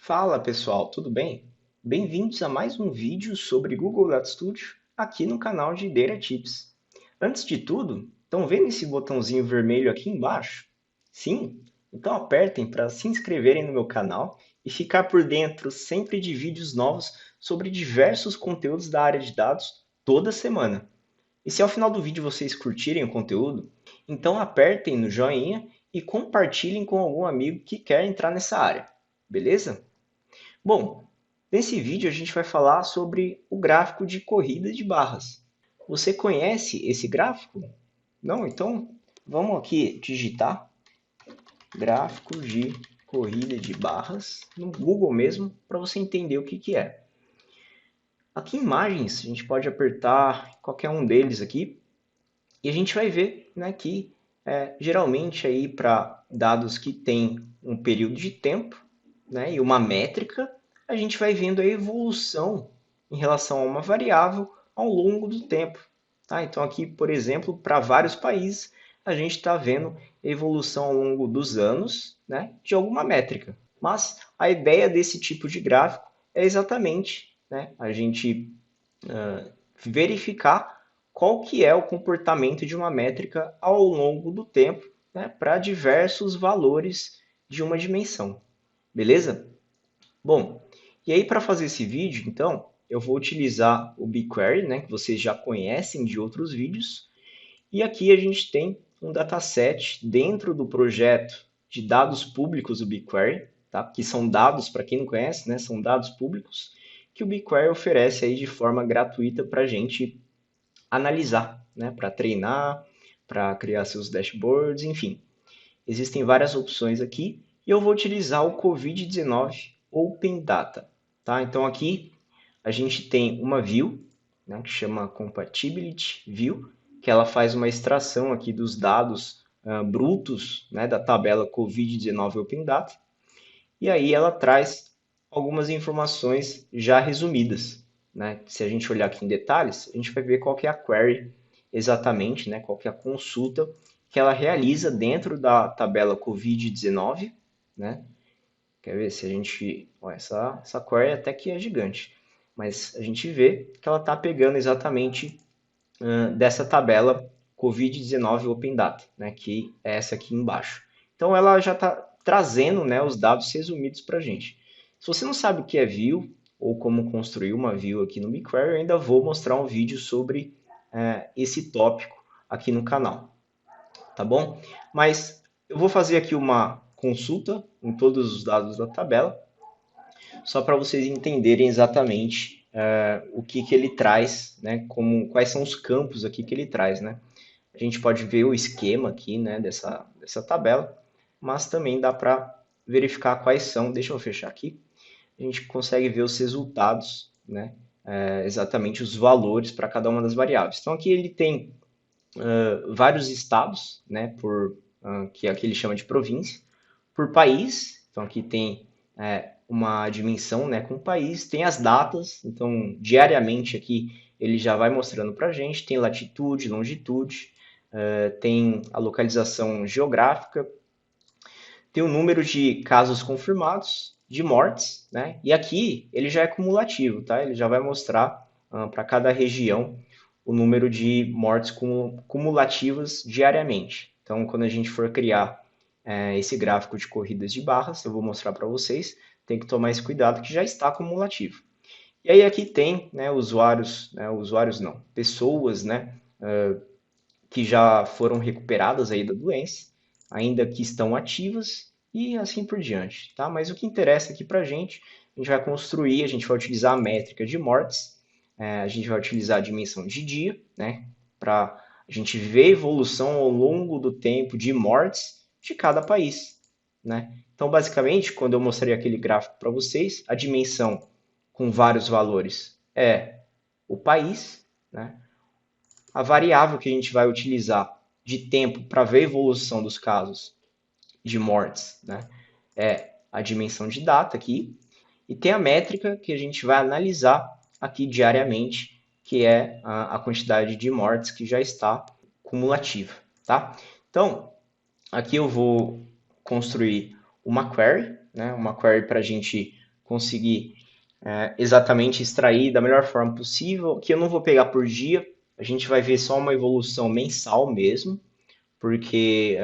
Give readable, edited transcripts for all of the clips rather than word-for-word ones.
Fala pessoal, tudo bem? Bem-vindos a mais um vídeo sobre Google Data Studio aqui no canal de Data Tips. Antes de tudo, estão vendo esse botãozinho vermelho aqui embaixo? Sim? Então apertem para se inscreverem no meu canal e ficar por dentro sempre de vídeos novos sobre diversos conteúdos da área de dados toda semana. E se ao final do vídeo vocês curtirem o conteúdo, então apertem no joinha e compartilhem com algum amigo que quer entrar nessa área, beleza? Bom, nesse vídeo a gente vai falar sobre o gráfico de corrida de barras. Você conhece esse gráfico? Não? Então vamos aqui digitar gráfico de corrida de barras no Google mesmo para você entender o que é. Aqui em imagens a gente pode apertar qualquer um deles aqui e a gente vai ver, né, que geralmente aí para dados que têm um período de tempo, né, e uma métrica, a gente vai vendo a evolução em relação a uma variável ao longo do tempo. Tá? Então aqui, por exemplo, para vários países, a gente está vendo evolução ao longo dos anos, né, de alguma métrica. Mas a ideia desse tipo de gráfico é exatamente, né, a gente verificar qual que é o comportamento de uma métrica ao longo do tempo, né, para diversos valores de uma dimensão. Beleza? Bom, e aí para fazer esse vídeo, então, eu vou utilizar o BigQuery, né, que vocês já conhecem de outros vídeos, e aqui a gente tem um dataset dentro do projeto de dados públicos do BigQuery, tá? Que são dados, para quem não conhece, né, são dados públicos que o BigQuery oferece aí de forma gratuita para a gente analisar, né, para treinar, para criar seus dashboards, enfim. Existem várias opções aqui e eu vou utilizar o COVID-19 Open Data. Tá? Então aqui a gente tem uma view, né, que chama Compatibility View, que ela faz uma extração aqui dos dados brutos, né, da tabela COVID-19 Open Data, e aí ela traz algumas informações já resumidas. Né? Se a gente olhar aqui em detalhes, a gente vai ver qual que é a query exatamente, né? Qual que é a consulta que ela realiza dentro da tabela COVID-19. Né? Quer ver se a gente... Ó, essa query até que é gigante, mas a gente vê que ela está pegando exatamente dessa tabela COVID-19 Open Data, né, que é essa aqui embaixo. Então ela já está trazendo, né, os dados resumidos para a gente. Se você não sabe o que é view ou como construir uma view aqui no BigQuery, eu ainda vou mostrar um vídeo sobre esse tópico aqui no canal, tá bom? Mas eu vou fazer aqui uma consulta em todos os dados da tabela, só para vocês entenderem exatamente o que ele traz, né? Quais são os campos aqui que ele traz, né? A gente pode ver o esquema aqui, né, dessa tabela, mas também dá para verificar quais são. Deixa eu fechar aqui. A gente consegue ver os resultados, né, exatamente os valores para cada uma das variáveis. Então aqui ele tem vários estados, né, que aqui ele chama de província, por país. Então aqui tem uma dimensão, né, com o país, tem as datas. Então diariamente aqui ele já vai mostrando para a gente. Tem latitude, longitude, tem a localização geográfica, tem o número de casos confirmados, de mortes, né? E aqui ele já é cumulativo, tá? Ele já vai mostrar para cada região o número de mortes cumulativas diariamente. Então, quando a gente for criar esse gráfico de corridas de barras, eu vou mostrar para vocês, tem que tomar esse cuidado que já está cumulativo. E aí aqui tem, né, usuários não, pessoas, né, que já foram recuperadas aí da doença, ainda que estão ativas e assim por diante, tá? Mas o que interessa aqui para a gente vai construir, a gente vai utilizar a métrica de mortes, a gente vai utilizar a dimensão de dia, né? Para a gente ver a evolução ao longo do tempo de mortes de cada país, né? Então, basicamente, quando eu mostrei aquele gráfico para vocês, a dimensão com vários valores é o país, né? A variável que a gente vai utilizar de tempo para ver a evolução dos casos de mortes, né, é a dimensão de data aqui, e tem a métrica que a gente vai analisar aqui diariamente, que é a quantidade de mortes que já está cumulativa, tá? Então, aqui eu vou construir uma query, né, uma query para a gente conseguir exatamente extrair da melhor forma possível. Aqui eu não vou pegar por dia, a gente vai ver só uma evolução mensal mesmo, porque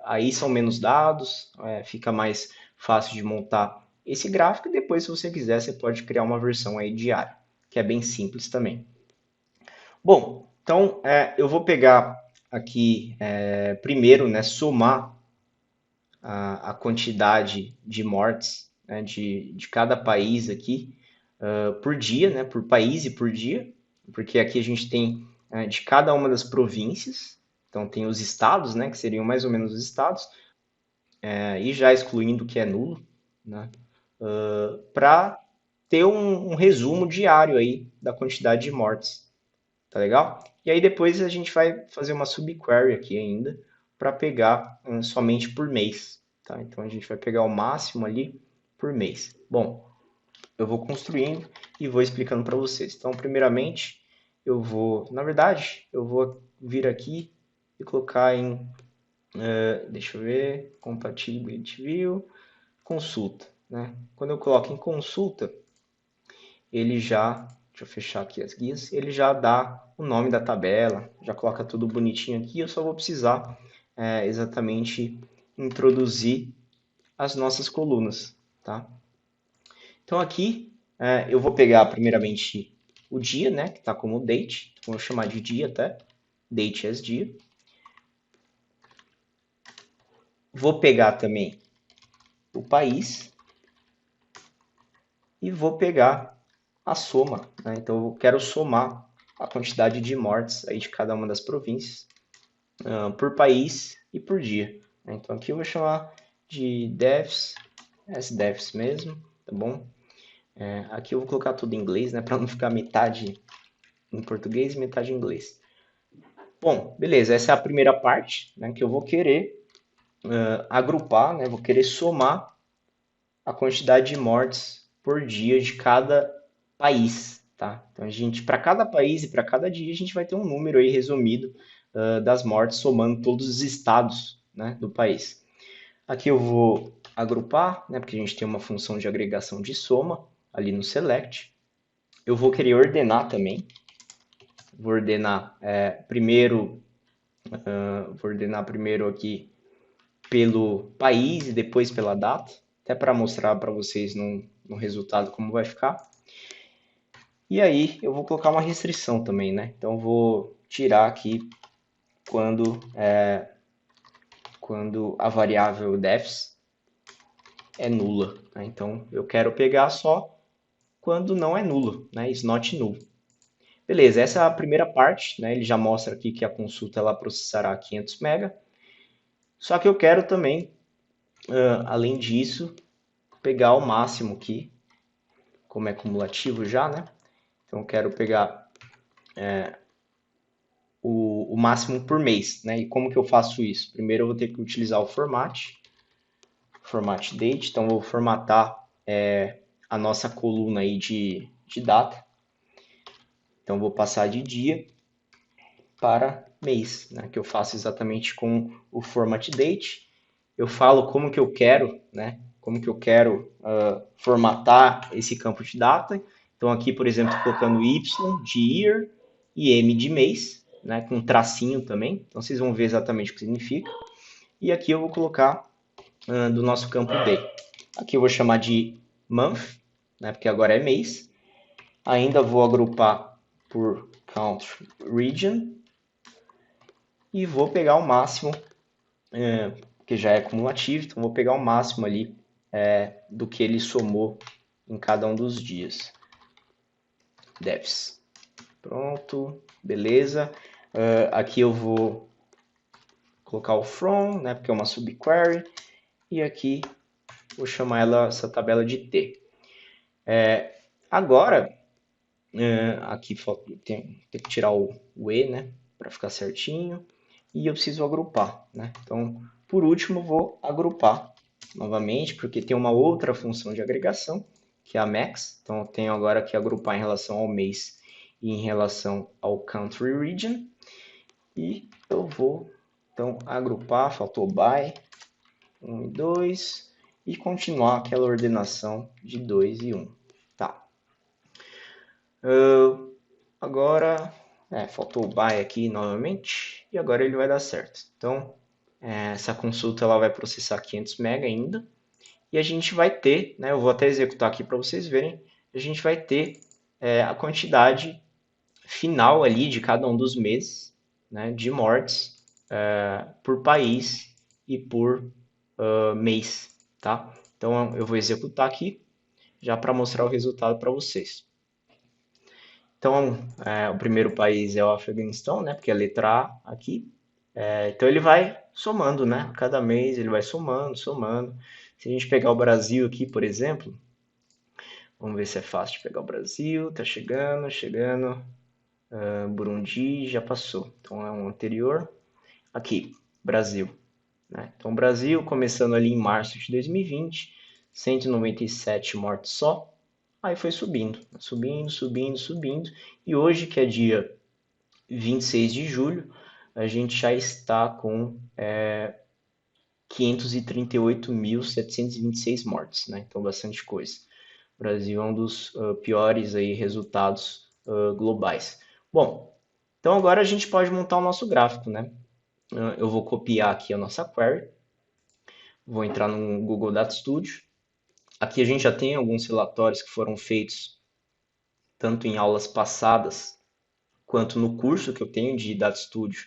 aí são menos dados, fica mais fácil de montar esse gráfico e depois, se você quiser, você pode criar uma versão aí diária, que é bem simples também. Bom, então eu vou pegar aqui primeiro, né, somar a quantidade de mortes, né, de cada país aqui por dia, né, por país e por dia, porque aqui a gente tem de cada uma das províncias, então tem os estados, né, que seriam mais ou menos os estados, e já excluindo o que é nulo, né, para ter um resumo diário aí da quantidade de mortes, tá legal? E aí depois a gente vai fazer uma subquery aqui ainda para pegar somente por mês, tá? Então a gente vai pegar o máximo ali por mês. Bom, eu vou construindo e vou explicando para vocês. Então, primeiramente, eu vou, na verdade, eu vou vir aqui e colocar em, deixa eu ver, Compatibility View, consulta, né? Quando eu coloco em consulta, ele já, deixa eu fechar aqui as guias, ele já dá o nome da tabela, já coloca tudo bonitinho aqui, eu só vou precisar exatamente introduzir as nossas colunas, tá? Então aqui eu vou pegar primeiramente o dia, né, que está como date, vou chamar de dia até, date as dia. Vou pegar também o país e vou pegar a soma, né? Então eu quero somar a quantidade de mortes aí de cada uma das províncias por país e por dia, né? Então aqui eu vou chamar de deaths, as deaths mesmo, tá bom? Aqui eu vou colocar tudo em inglês, né, para não ficar metade em português e metade em inglês. Bom, beleza, essa é a primeira parte, né, que eu vou querer agrupar, né, vou querer somar a quantidade de mortes por dia de cada país, tá? Então a gente, para cada país e para cada dia, a gente vai ter um número aí resumido das mortes somando todos os estados, né, do país. Aqui eu vou agrupar, né, porque a gente tem uma função de agregação de soma ali no select. Eu vou querer ordenar também. Vou ordenar vou ordenar primeiro aqui pelo país e depois pela data, até para mostrar para vocês no resultado como vai ficar. E aí eu vou colocar uma restrição também, né? Então eu vou tirar aqui quando, quando a variável defs é nula, né? Então eu quero pegar só quando não é nulo, né? Is not null. Beleza, essa é a primeira parte, né? Ele já mostra aqui que a consulta ela processará 500 MB. Só que eu quero também, além disso, pegar o máximo aqui, como é cumulativo já, né? Então eu quero pegar o máximo por mês, né? E como que eu faço isso? Primeiro eu vou ter que utilizar o format date, então eu vou formatar a nossa coluna aí de data. Então eu vou passar de dia para mês, né? Que eu faço exatamente com o format date. Eu falo como que eu quero, né? Como que eu quero formatar esse campo de data. Então aqui, por exemplo, colocando Y de year e M de mês, né? Com um tracinho também. Então vocês vão ver exatamente o que significa. E aqui eu vou colocar do nosso campo day. Aqui eu vou chamar de month, né? Porque agora é mês. Ainda vou agrupar por country region e vou pegar o máximo, que já é cumulativo, então vou pegar o máximo ali do que ele somou em cada um dos dias. Devs. Pronto, beleza. Aqui eu vou colocar o from, né, porque é uma subquery, e aqui vou chamar essa tabela de T. Agora, aqui tem que tirar o E, né, para ficar certinho, e eu preciso agrupar, né? Então, por último, vou agrupar novamente, porque tem uma outra função de agregação, que é a max. Então, eu tenho agora que agrupar em relação ao mês e em relação ao country region. E eu vou, então, agrupar, faltou by, 1 e 2, e continuar aquela ordenação de 2 e 1. Tá. Agora, faltou o buy aqui novamente, e agora ele vai dar certo. Então, essa consulta ela vai processar 500 MB ainda, e a gente vai ter, né, eu vou até executar aqui para vocês verem, a gente vai ter a quantidade final ali de cada um dos meses, né, de mortes por país e por mês, tá? Então eu vou executar aqui já para mostrar o resultado para vocês. Então, o primeiro país é o Afeganistão, né? Porque é a letra A aqui. Então ele vai somando, né? Cada mês ele vai somando, somando. Se a gente pegar o Brasil aqui, por exemplo, vamos ver se é fácil de pegar o Brasil. Tá chegando, chegando. Burundi já passou. Então é um anterior. Aqui, Brasil. Né? Então, Brasil, começando ali em março de 2020, 197 mortes só. Aí foi subindo, subindo, subindo, subindo. E hoje, que é dia 26 de julho, a gente já está com 538.726 mortes, né? Então, bastante coisa. O Brasil é um dos piores aí, resultados globais. Bom, então agora a gente pode montar o nosso gráfico, né? Eu vou copiar aqui a nossa query, vou entrar no Google Data Studio. Aqui a gente já tem alguns relatórios que foram feitos tanto em aulas passadas quanto no curso que eu tenho de Data Studio,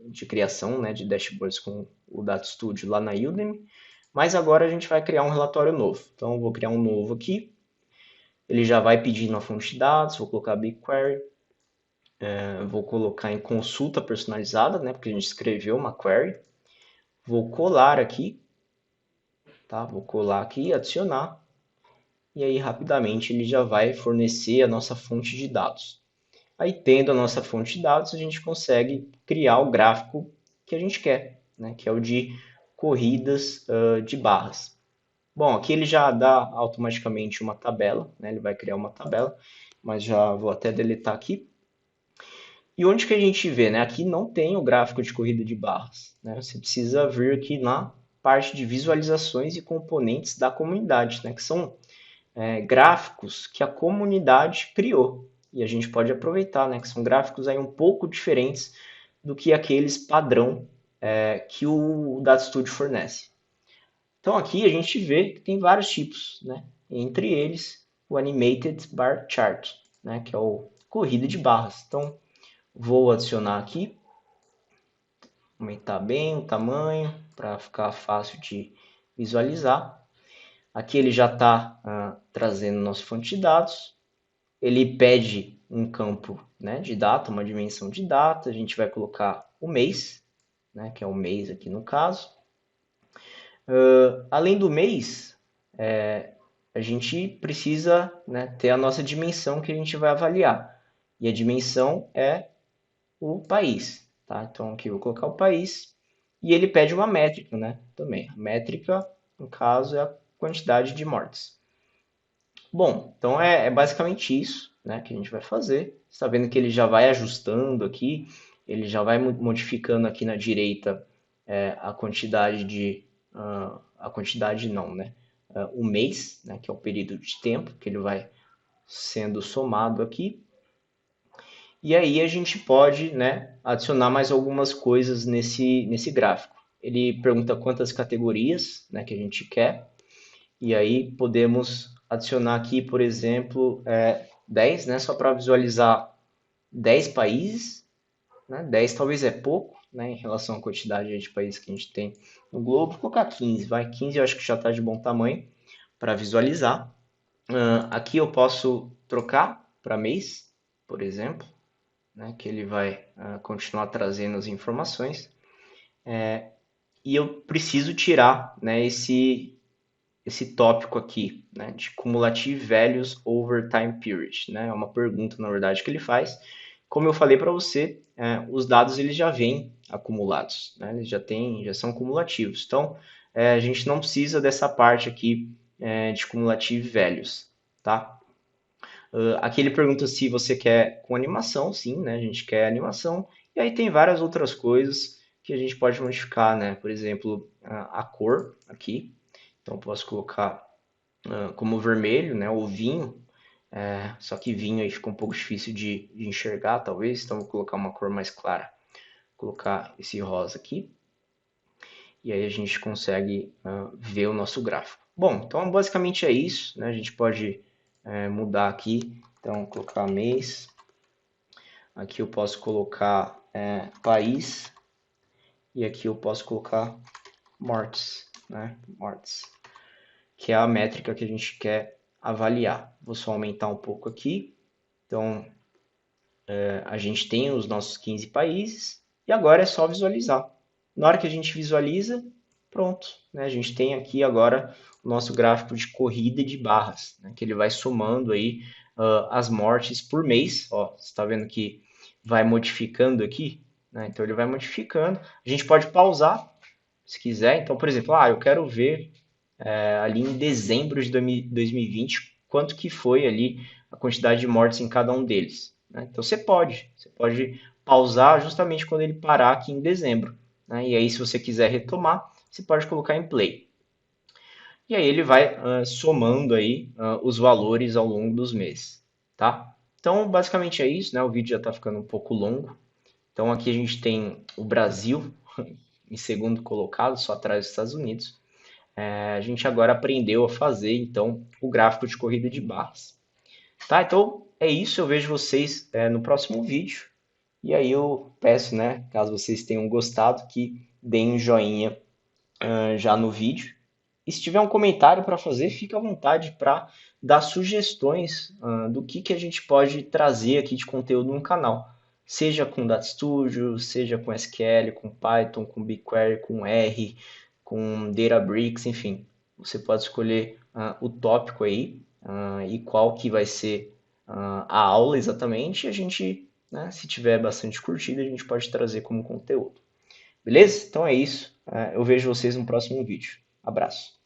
de criação, né, de dashboards com o Data Studio lá na Udemy. Mas agora a gente vai criar um relatório novo. Então eu vou criar um novo aqui. Ele já vai pedir na fonte de dados, vou colocar BigQuery, vou colocar em consulta personalizada, né, porque a gente escreveu uma query. Vou colar aqui, tá? Vou colar aqui, adicionar, e aí rapidamente ele já vai fornecer a nossa fonte de dados. Aí tendo a nossa fonte de dados, a gente consegue criar o gráfico que a gente quer, né? Que é o de corridas de barras. Bom, aqui ele já dá automaticamente uma tabela, né? Ele vai criar uma tabela, mas já vou até deletar aqui. E onde que a gente vê, né? Aqui não tem o gráfico de corrida de barras, né? Você precisa vir aqui na parte de visualizações e componentes da comunidade, né? Que são gráficos que a comunidade criou. E a gente pode aproveitar, né? Que são gráficos aí um pouco diferentes do que aqueles padrão que o Data Studio fornece. Então aqui a gente vê que tem vários tipos, né? Entre eles o Animated Bar Chart, né? Que é o corrida de barras. Então vou adicionar aqui, aumentar bem o tamanho para ficar fácil de visualizar. Aqui ele já está trazendo nossa fonte de dados. Ele pede um campo, né, de data, uma dimensão de data. A gente vai colocar o mês, né, que é o mês aqui no caso. Além do mês, a gente precisa, né, ter a nossa dimensão que a gente vai avaliar. E a dimensão é o país. Tá? Então aqui eu vou colocar o país. E ele pede uma métrica, né? Também. A métrica, no caso, é a quantidade de mortes. Bom, então é basicamente isso, né, que a gente vai fazer. Você está vendo que ele já vai ajustando aqui, ele já vai modificando aqui na direita a quantidade de. A quantidade não, né? O mês, né, que é o período de tempo que ele vai sendo somado aqui. E aí a gente pode, né, adicionar mais algumas coisas nesse gráfico. Ele pergunta quantas categorias, né, que a gente quer. E aí podemos adicionar aqui, por exemplo, 10, né, só para visualizar 10 países. Né? 10 talvez é pouco, né, em relação à quantidade de países que a gente tem no globo. Vou colocar 15, vai. 15 eu acho que já está de bom tamanho para visualizar. Aqui eu posso trocar para mês, por exemplo, né, que ele vai continuar trazendo as informações. E eu preciso tirar, né, esse tópico aqui, né, de cumulative values over time period, né? É uma pergunta, na verdade, que ele faz. Como eu falei para você, os dados eles já vêm acumulados, né? Eles já são cumulativos. Então, a gente não precisa dessa parte aqui de cumulative values, tá? Aqui ele pergunta se você quer com animação, sim, né? A gente quer animação. E aí tem várias outras coisas que a gente pode modificar, né? Por exemplo, a cor aqui. Então, posso colocar como vermelho, né, ou vinho. Só que vinho aí fica um pouco difícil de enxergar, talvez. Então, vou colocar uma cor mais clara. Vou colocar esse rosa aqui. E aí a gente consegue ver o nosso gráfico. Bom, então basicamente é isso, né? A gente pode mudar aqui. Então, colocar mês. Aqui eu posso colocar país. E aqui eu posso colocar mortes, né? Mortes, que é a métrica que a gente quer avaliar. Vou só aumentar um pouco aqui. Então, a gente tem os nossos 15 países e agora é só visualizar. Na hora que a gente visualiza, pronto, né? A gente tem aqui agora o nosso gráfico de corrida de barras, né? Que ele vai somando aí as mortes por mês. Ó, você está vendo que vai modificando aqui, né? Então ele vai modificando. A gente pode pausar se quiser. Então, por exemplo, eu quero ver ali em dezembro de 2020 quanto que foi ali a quantidade de mortes em cada um deles, né? Então você pode pausar justamente quando ele parar aqui em dezembro, né? E aí se você quiser retomar, você pode colocar em play. E aí ele vai somando aí os valores ao longo dos meses, tá? Então basicamente é isso, né? O vídeo já está ficando um pouco longo. Então aqui a gente tem o Brasil em segundo colocado, só atrás dos Estados Unidos. A gente agora aprendeu a fazer, então, o gráfico de corrida de barras. Tá? Então, é isso. Eu vejo vocês no próximo vídeo. E aí eu peço, né, caso vocês tenham gostado, que deem um joinha já no vídeo. E se tiver um comentário para fazer, fica à vontade para dar sugestões do que a gente pode trazer aqui de conteúdo no canal. Seja com Data Studio, seja com SQL, com Python, com BigQuery, com R, com Databricks, enfim. Você pode escolher o tópico aí e qual que vai ser a aula exatamente. E a gente, né, se tiver bastante curtida, a gente pode trazer como conteúdo. Beleza? Então é isso. Eu vejo vocês no próximo vídeo. Abraço.